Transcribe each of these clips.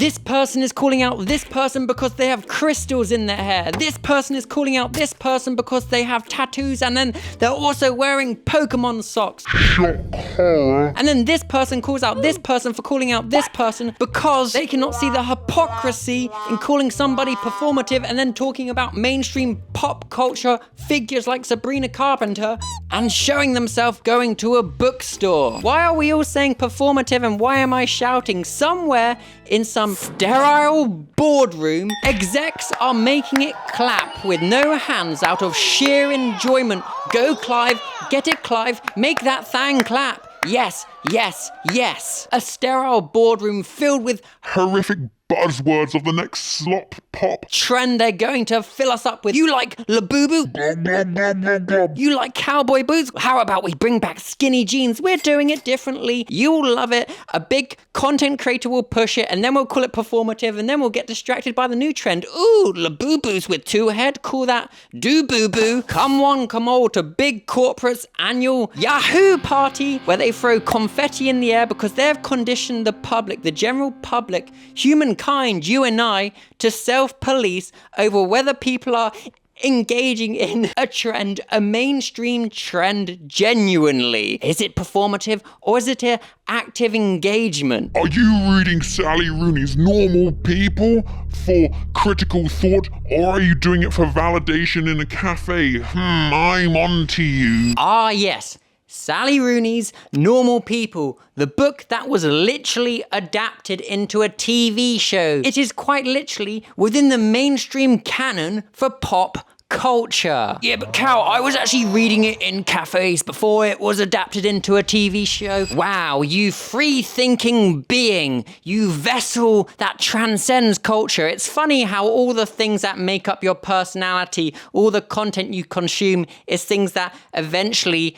This person is calling out this person because they have crystals in their hair. This person is calling out this person because they have tattoos, and then they're also wearing Pokemon socks. And then this person calls out this person for calling out this person because they cannot see the hypocrisy in calling somebody performative and then talking about mainstream pop culture figures like Sabrina Carpenter and showing themselves going to a bookstore. Why are we all saying performative, and why am I shouting? Somewhere in some sterile boardroom, execs are making it clap with no hands out of sheer enjoyment. Go Clive, get it Clive, make that thing clap. Yes, yes, yes. A sterile boardroom filled with horrific buzzwords of the next slop pop trend they're going to fill us up with. You like Labubu? You like cowboy boots? How about we bring back skinny jeans? We're doing it differently. You'll love it. A big content creator will push it, and then we'll call it performative, and then we'll get distracted by the new trend. Ooh, Labubus with two head. Call that do-boo-boo. Come on, come all to big corporate's annual Yahoo party where they throw confetti in the air because they've conditioned the public, the general public, humankind, you and I, to self-police over whether people are engaging in a trend, a mainstream trend, genuinely. Is it performative or is it an active engagement? Are you reading Sally Rooney's Normal People for critical thought, or are you doing it for validation in a cafe? I'm on to you. Ah, yes. Sally Rooney's Normal People, the book that was literally adapted into a TV show. It is quite literally within the mainstream canon for pop culture. Yeah, but Cal, I was actually reading it in cafes before it was adapted into a TV show. Wow, you free-thinking being, you vessel that transcends culture. It's funny how all the things that make up your personality, all the content you consume, is things that eventually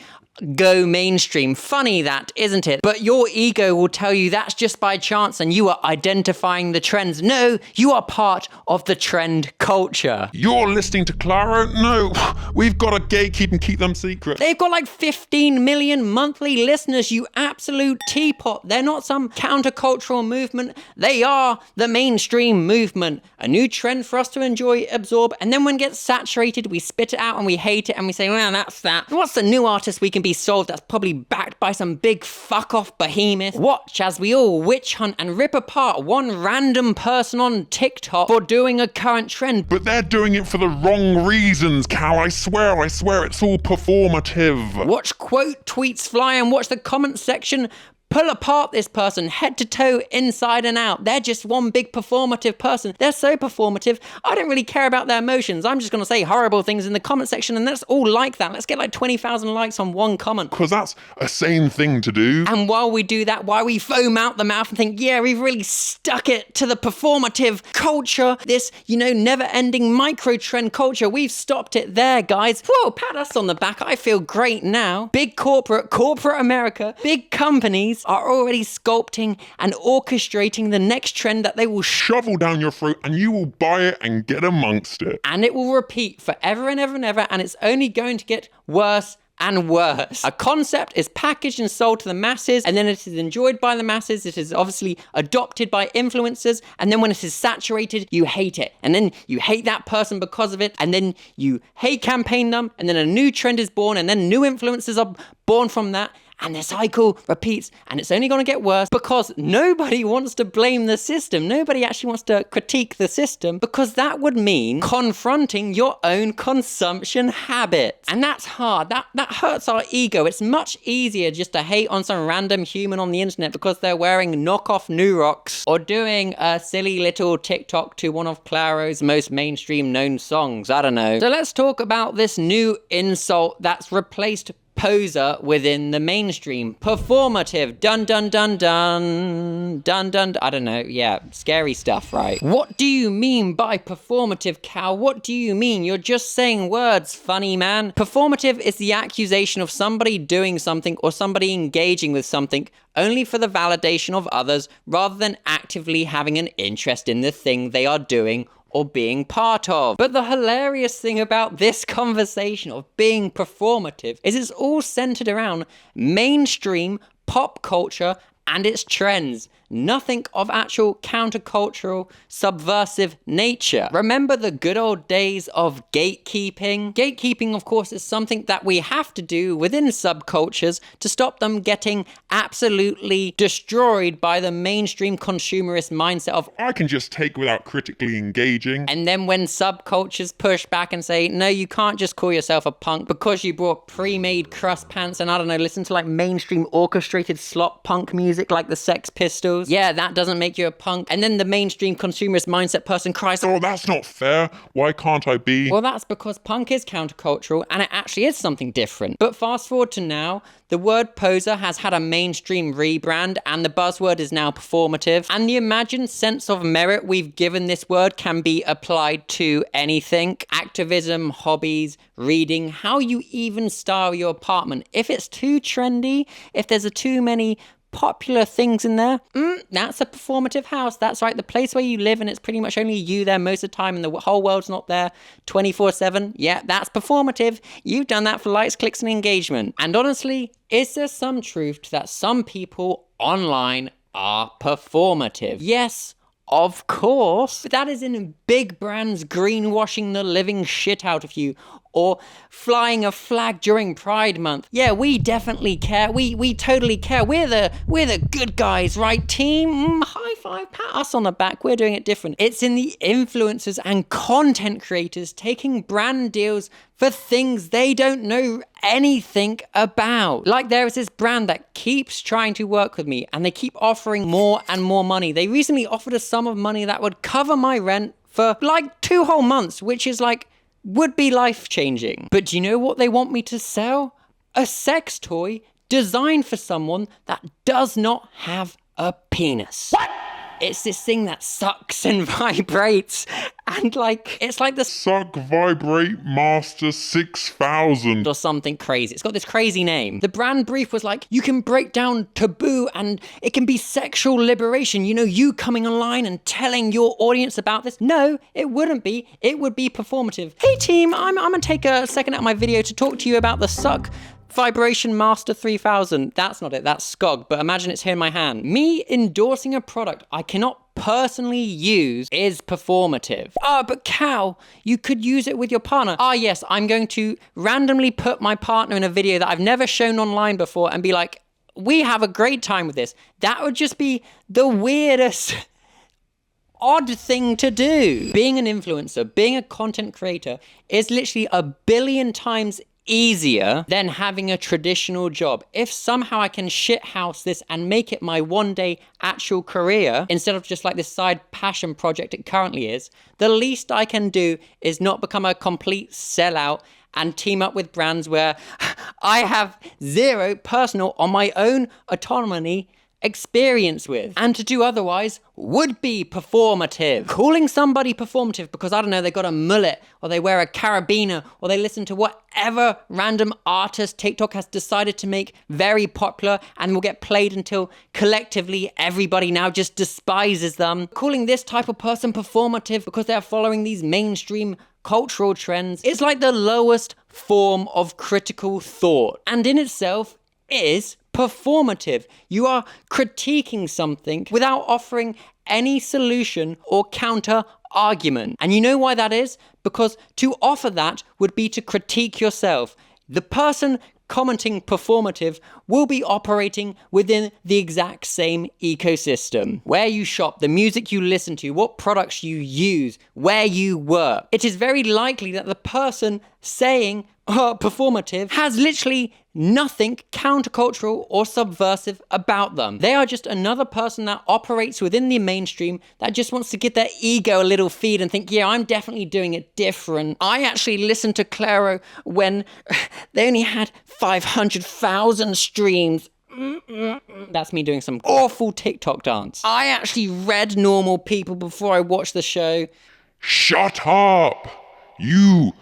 go mainstream. Funny that, isn't it? But your ego will tell you that's just by chance and you are identifying the trends. No, you are part of the trend culture. You're listening to Clara? No, we've got to gatekeep and keep them secret. They've got like 15 million monthly listeners, you absolute teapot. They're not some countercultural movement. They are the mainstream movement. A new trend for us to enjoy, absorb, and then when it gets saturated, we spit it out and we hate it and we say, well, that's that. What's the new artist we can be sold that's probably backed by some big fuck-off behemoth? Watch as we all witch hunt and rip apart one random person on TikTok for doing a current trend. But they're doing it for the wrong reasons, Cal. I swear, it's all performative. Watch quote tweets fly and watch the comment section pull apart this person head to toe, inside and out. They're just one big performative person. They're so performative, I don't really care about their emotions. I'm just going to say horrible things in the comment section and let's all like that. Let's get like 20,000 likes on one comment. Because that's a sane thing to do. And while we do that, while we foam out the mouth and think, yeah, we've really stuck it to the performative culture, this, never-ending micro-trend culture, we've stopped it there, guys. Whoa, pat us on the back. I feel great now. Big corporate America, big companies are already sculpting and orchestrating the next trend that they will shovel down your throat and you will buy it and get amongst it. And it will repeat forever and ever and ever, and it's only going to get worse and worse. A concept is packaged and sold to the masses, and then it is enjoyed by the masses. It is obviously adopted by influencers, and then when it is saturated, you hate it. And then you hate that person because of it, and then you hate campaign them, and then a new trend is born, and then new influencers are born from that. And the cycle repeats, and it's only going to get worse because nobody wants to blame the system. Nobody actually wants to critique the system because that would mean confronting your own consumption habits. And that's hard. That hurts our ego. It's much easier just to hate on some random human on the internet because they're wearing knockoff New Rocks or doing a silly little TikTok to one of Claro's most mainstream known songs. I don't know. So let's talk about this new insult that's replaced poser within the mainstream. Performative. Dun dun dun dun. Dun dun. I don't know. Yeah, scary stuff, right? What do you mean by performative, Cal? What do you mean? You're just saying words, funny man. Performative is the accusation of somebody doing something or somebody engaging with something only for the validation of others rather than actively having an interest in the thing they are doing or being part of. But the hilarious thing about this conversation of being performative is it's all centered around mainstream pop culture and its trends. nothing of actual countercultural, subversive nature. Remember the good old days of gatekeeping? Gatekeeping, of course, is something that we have to do within subcultures to stop them getting absolutely destroyed by the mainstream consumerist mindset of, I can just take without critically engaging. and then when subcultures push back and say, no, you can't just call yourself a punk because you brought pre-made crust pants and, I don't know, listen to like mainstream orchestrated slop punk music like the Sex Pistols. Yeah, that doesn't make you a punk. And then the mainstream consumerist mindset person cries, Oh, that's not fair. Why can't I be? well, that's because punk is countercultural and it actually is something different. But fast forward to now, the word poser has had a mainstream rebrand and the buzzword is now performative. And the imagined sense of merit we've given this word can be applied to anything. Activism, hobbies, reading, how you even style your apartment. If it's too trendy, if there's too many popular things in there, that's a performative house. That's right, the place where you live and it's pretty much only you there most of the time and the whole world's not there 24/7. Yeah, that's performative. You've done that for likes, clicks, and engagement. And honestly, is there some truth to that some people online are performative? Yes, of course. But that is in big brands greenwashing the living shit out of you or flying a flag during Pride Month. Yeah, we definitely care. We totally care. We're the good guys, right, team? High five, pat us on the back. We're doing it different. It's in the influencers and content creators taking brand deals for things they don't know anything about. Like there is this brand that keeps trying to work with me and they keep offering more and more money. They recently offered a sum of money that would cover my rent for like 2 whole months, which is like, would be life-changing. But do you know what they want me to sell? A sex toy designed for someone that does not have a penis. What? It's this thing that sucks and vibrates and like, it's like the Suck Vibrate Master 6000 or something crazy. It's got this crazy name. The brand brief was like, you can break down taboo and it can be sexual liberation. You know, you coming online and telling your audience about this. No, it wouldn't be. It would be performative. Hey team, I'm gonna take a second out of my video to talk to you about the Suck Vibration Master 3000. That's not it, that's SCOG, but imagine it's here in my hand. Me endorsing a product I cannot personally use is performative. But Cal, you could use it with your partner. Yes, I'm going to randomly put my partner in a video that I've never shown online before and be like, we have a great time with this. That would just be the weirdest odd thing to do. Being an influencer, being a content creator is literally 1 billion times easier than having a traditional job. If somehow I can shithouse this and make it my one day actual career, instead of just like this side passion project it currently is, the least I can do is not become a complete sellout and team up with brands where I have zero personal on my own autonomy experience with. And to do otherwise would be performative. Calling somebody performative because, I don't know, they got a mullet or they wear a carabiner or they listen to whatever random artist TikTok has decided to make very popular and will get played until collectively everybody now just despises them. Calling this type of person performative because they're following these mainstream cultural trends is like the lowest form of critical thought, and in itself is performative. You are critiquing something without offering any solution or counter argument. And you know why that is? Because to offer that would be to critique yourself. The person commenting performative will be operating within the exact same ecosystem. Where you shop, the music you listen to, what products you use, where you work. It is very likely that the person saying performative has literally nothing countercultural or subversive about them. They are just another person that operates within the mainstream that just wants to give their ego a little feed and think, yeah, I'm definitely doing it different. I actually listened to Claro when they only had 500,000 streams. That's me doing some awful TikTok dance. I actually read Normal People before I watched the show. Shut up! You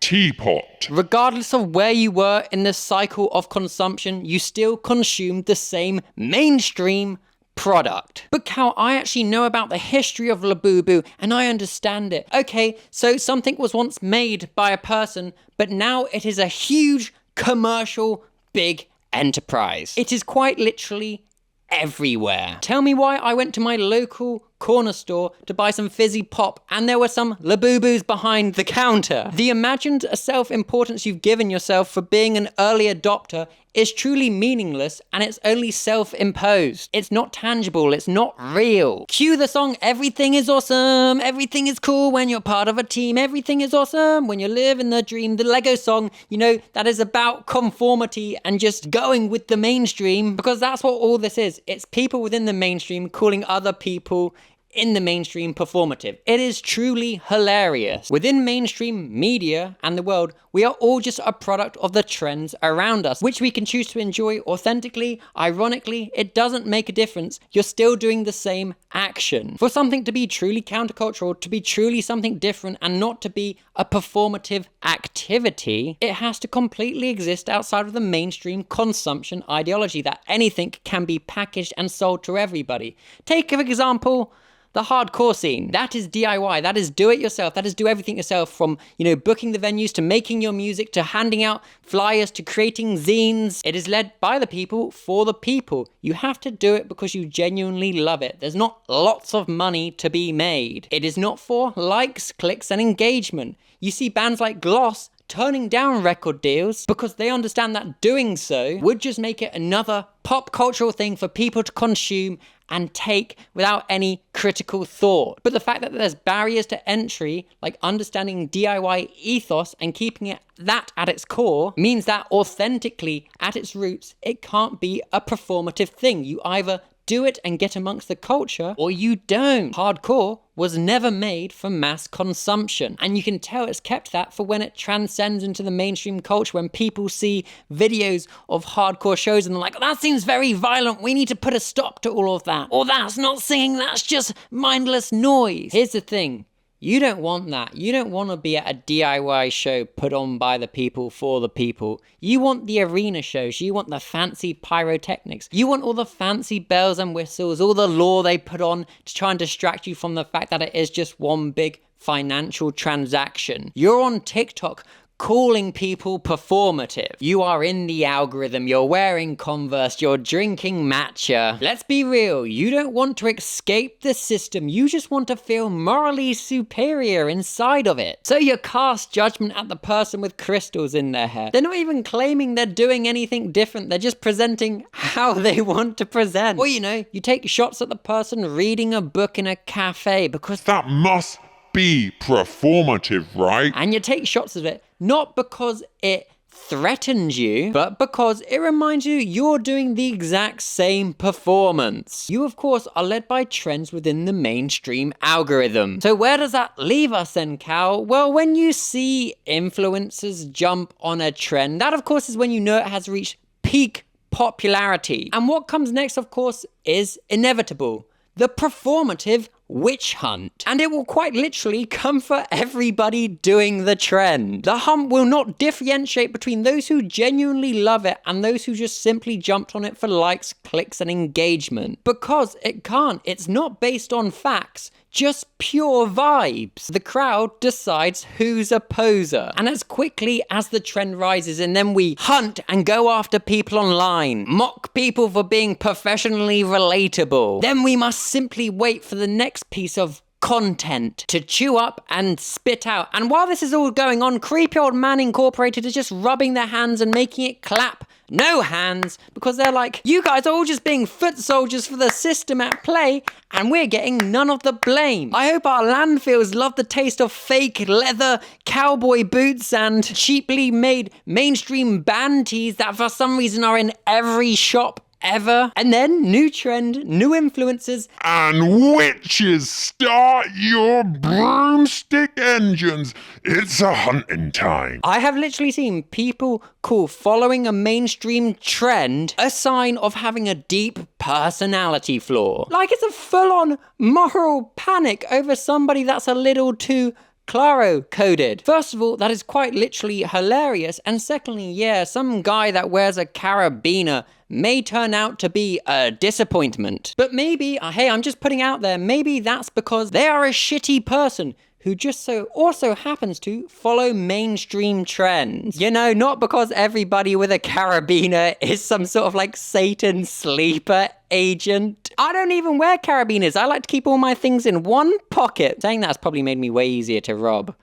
teapot. Regardless of where you were in the cycle of consumption, you still consumed the same mainstream product. But Cal, I actually know about the history of Labubu and I understand it. Okay, so something was once made by a person, but now it is a huge commercial big enterprise. It is quite literally everywhere. Tell me why I went to my local corner store to buy some fizzy pop and there were some Labubu's behind the counter. The imagined self-importance you've given yourself for being an early adopter is truly meaningless and it's only self-imposed. It's not tangible, it's not real. Cue the song Everything is Awesome, everything is cool when you're part of a team, everything is awesome when you live in the dream. The Lego song, you know, that is about conformity and just going with the mainstream, because that's what all this is. It's people within the mainstream calling other people in the mainstream performative. It is truly hilarious. Within mainstream media and the world, we are all just a product of the trends around us, which we can choose to enjoy authentically. Ironically, it doesn't make a difference. You're still doing the same action. For something to be truly countercultural, to be truly something different and not to be a performative activity, it has to completely exist outside of the mainstream consumption ideology that anything can be packaged and sold to everybody. Take, for example, the hardcore scene. That is DIY, that is do it yourself, that is do everything yourself, from, you know, booking the venues to making your music to handing out flyers to creating zines. It is led by the people for the people. You have to do it because you genuinely love it. There's not lots of money to be made. It is not for likes, clicks, and engagement. You see bands like Gloss turning down record deals because they understand that doing so would just make it another pop cultural thing for people to consume and take without any critical thought. But the fact that there's barriers to entry, like understanding DIY ethos and keeping it that at its core, means that authentically at its roots, it can't be a performative thing. You either do it and get amongst the culture, or you don't. Hardcore was never made for mass consumption. And you can tell it's kept that for when it transcends into the mainstream culture, when people see videos of hardcore shows and they're like, that seems very violent, we need to put a stop to all of that. Or that's not singing, that's just mindless noise. Here's the thing. You don't want that. You don't want to be at a DIY show put on by the people for the people. You want the arena shows. You want the fancy pyrotechnics. You want all the fancy bells and whistles, all the lore they put on to try and distract you from the fact that it is just one big financial transaction. You're on TikTok calling people performative. You are in the algorithm, you're wearing Converse, you're drinking matcha. Let's be real, you don't want to escape the system, you just want to feel morally superior inside of it. So you cast judgment at the person with crystals in their hair. They're not even claiming they're doing anything different, they're just presenting how they want to present. Or, you know, you take shots at the person reading a book in a cafe because That must be performative, right? and you take shots of it not because it threatens you, but because it reminds you you're doing the exact same performance. You, of course, are led by trends within the mainstream algorithm. So where does that leave us then, Cal? Well, when you see influencers jump on a trend, that, of course, is when you know it has reached peak popularity. And what comes next, of course, is inevitable. The performative witch hunt. And it will quite literally come for everybody doing the trend. The hunt will not differentiate between those who genuinely love it and those who just simply jumped on it for likes, clicks, and engagement. Because it can't. It's not based on facts, just pure vibes. The crowd decides who's a poser. And as quickly as the trend rises and then we hunt and go after people online, mock people for being professionally relatable, then we must simply wait for the next piece of content to chew up and spit out. And while this is all going on, Creepy Old Man Incorporated is just rubbing their hands and making it clap. No hands, because they're like, you guys are all just being foot soldiers for the system at play, and we're getting none of the blame. I hope our landfills love the taste of fake leather cowboy boots and cheaply made mainstream band tees that for some reason are in every shop ever. And then, new trend, new influences. And witches, start your broomstick engines. It's a hunting time. I have literally seen people call following a mainstream trend a sign of having a deep personality flaw. Like it's a full-on moral panic over somebody that's a little too Claro-coded. First of all, that is quite literally hilarious, and secondly, yeah, some guy that wears a carabiner may turn out to be a disappointment. But maybe, hey, I'm just putting out there, maybe that's because they are a shitty person who just so also happens to follow mainstream trends. You know, not because everybody with a carabiner is some sort of like Satan sleeper agent. I don't even wear carabiners. I like to keep all my things in one pocket. Saying that's probably made me way easier to rob.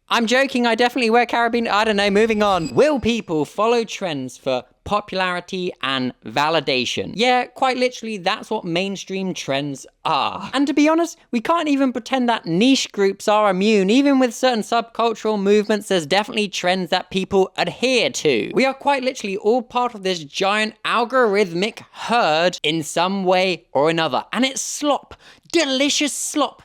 I'm joking, I definitely wear carabiner. I don't know, moving on. Will people follow trends for popularity and validation? Yeah, quite literally, that's what mainstream trends are. And to be honest, we can't even pretend that niche groups are immune. Even with certain subcultural movements, there's definitely trends that people adhere to. We are quite literally all part of this giant algorithmic herd in some way or another. And it's slop. Delicious slop.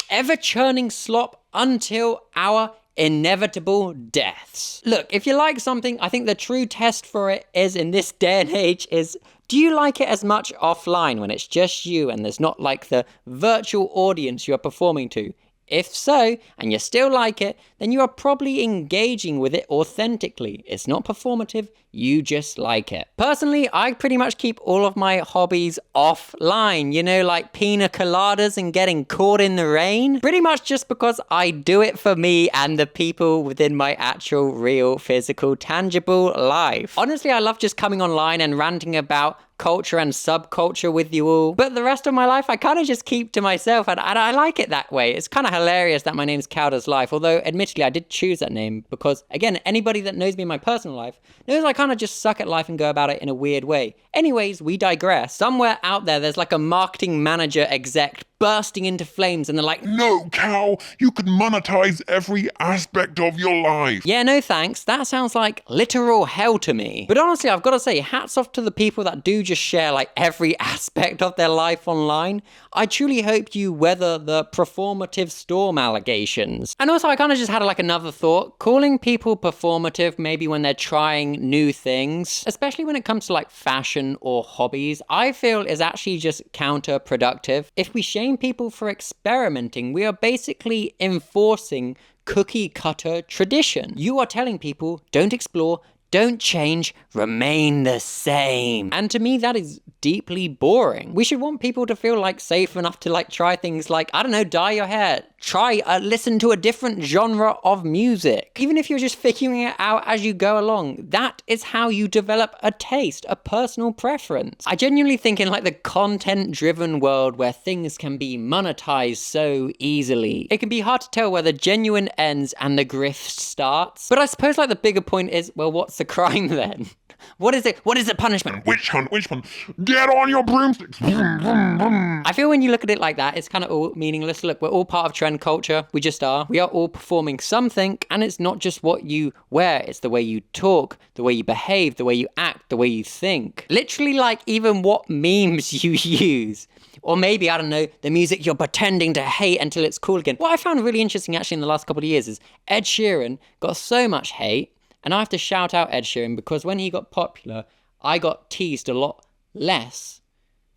Ever-churning slop until our inevitable deaths. Look, if you like something, I think the true test for it is, in this day and age, is do you like it as much offline when it's just you and there's not like the virtual audience you're performing to? If so, and you still like it, then you are probably engaging with it authentically. It's not performative, you just like it. Personally, I pretty much keep all of my hobbies offline, you know, like pina coladas and getting caught in the rain. Pretty much just because I do it for me and the people within my actual, real, physical, tangible life. Honestly, I love just coming online and ranting about culture and subculture with you all. But the rest of my life, I kind of just keep to myself, and I like it that way. It's kind of hilarious that my name's Cowder's Life, although admittedly I did choose that name because, again, anybody that knows me in my personal life knows I kind of just suck at life and go about it in a weird way. Anyways, we digress. Somewhere out there's like a marketing manager exec bursting into flames and they're like, No, Cal, you could monetize every aspect of your life. yeah, no thanks. That sounds like literal hell to me. But honestly, I've got to say, hats off to the people that do just share like every aspect of their life online. I truly hope you weather the performative storm allegations. And also, I kind of just had like another thought. Calling people performative maybe when they're trying new things, especially when it comes to like fashion or hobbies, I feel is actually just counterproductive. If we shame people for experimenting, we are basically enforcing cookie cutter tradition. You are telling people, don't explore, don't change, remain the same. And to me, that is deeply boring. We should want people to feel like safe enough to like try things like, I don't know, dye your hair, listen to a different genre of music. Even if you're just figuring it out as you go along, that is how you develop a taste, a personal preference. I genuinely think in like the content-driven world where things can be monetized so easily, it can be hard to tell where the genuine ends and the grift starts. But I suppose like the bigger point is, well, what's the crime then? What is it? What is the punishment? Witch hunt, witch hunt. Get on your broomsticks. I feel when you look at it like that, it's kind of all meaningless. Look, we're all part of trend culture. We just are. We are all performing something, and it's not just what you wear. It's the way you talk, the way you behave, the way you act, the way you think. Literally like even what memes you use. Or maybe, I don't know, the music you're pretending to hate until it's cool again. What I found really interesting actually in the last couple of years is Ed Sheeran got so much hate. And I have to shout out Ed Sheeran because when he got popular, I got teased a lot less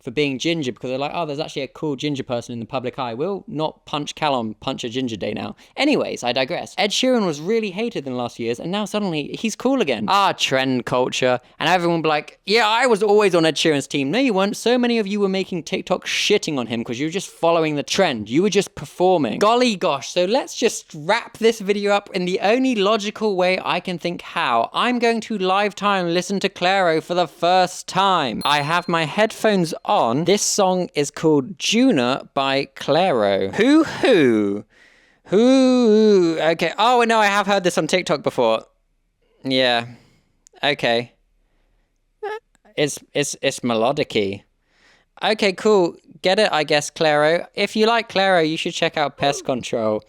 for being ginger because they're like, oh, there's actually a cool ginger person in the public eye. We'll not punch Cal on Punch a Ginger Day now. Anyways, I digress. Ed Sheeran was really hated in the last years and now suddenly he's cool again. Trend culture. And everyone will be like, yeah, I was always on Ed Sheeran's team. No, you weren't. So many of you were making TikTok shitting on him because you were just following the trend. You were just performing. Golly gosh. So let's just wrap this video up in the only logical way I can think how. I'm going to live time listen to Clairo for the first time. I have my headphones on. This song is called Juna by Clairo. Hoo. Okay. Oh, no, I have heard this on TikTok before. Yeah. Okay. It's melodic-y. Okay, cool. Get it, I guess, Clairo. If you like Clairo, you should check out Pest Control.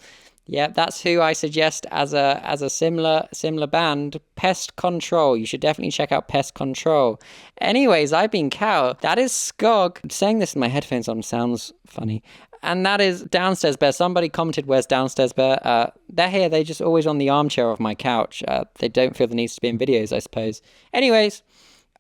Yeah, that's who I suggest as a similar band, Pest Control. You should definitely check out Pest Control. Anyways, I've been Cal. That is Skog. Saying this with my headphones on sounds funny. And that is Downstairs Bear. Somebody commented, where's Downstairs Bear? They're here. They're just always on the armchair of my couch. They don't feel the need to be in videos, I suppose. Anyways,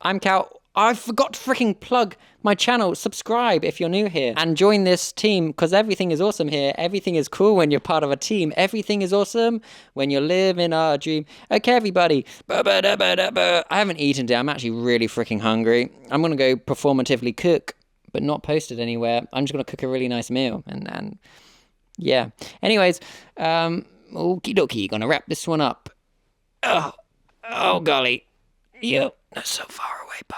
I'm Cal. I forgot to freaking plug my channel. Subscribe if you're new here and join this team because everything is awesome here. Everything is cool when you're part of a team. Everything is awesome when you're living a dream. Okay, everybody. I haven't eaten today. I'm actually really freaking hungry. I'm going to go performatively cook, but not post it anywhere. I'm just going to cook a really nice meal and Yeah. Anyways, okie dokie, gonna wrap this one up. Oh golly. Yep, not so far away, bye.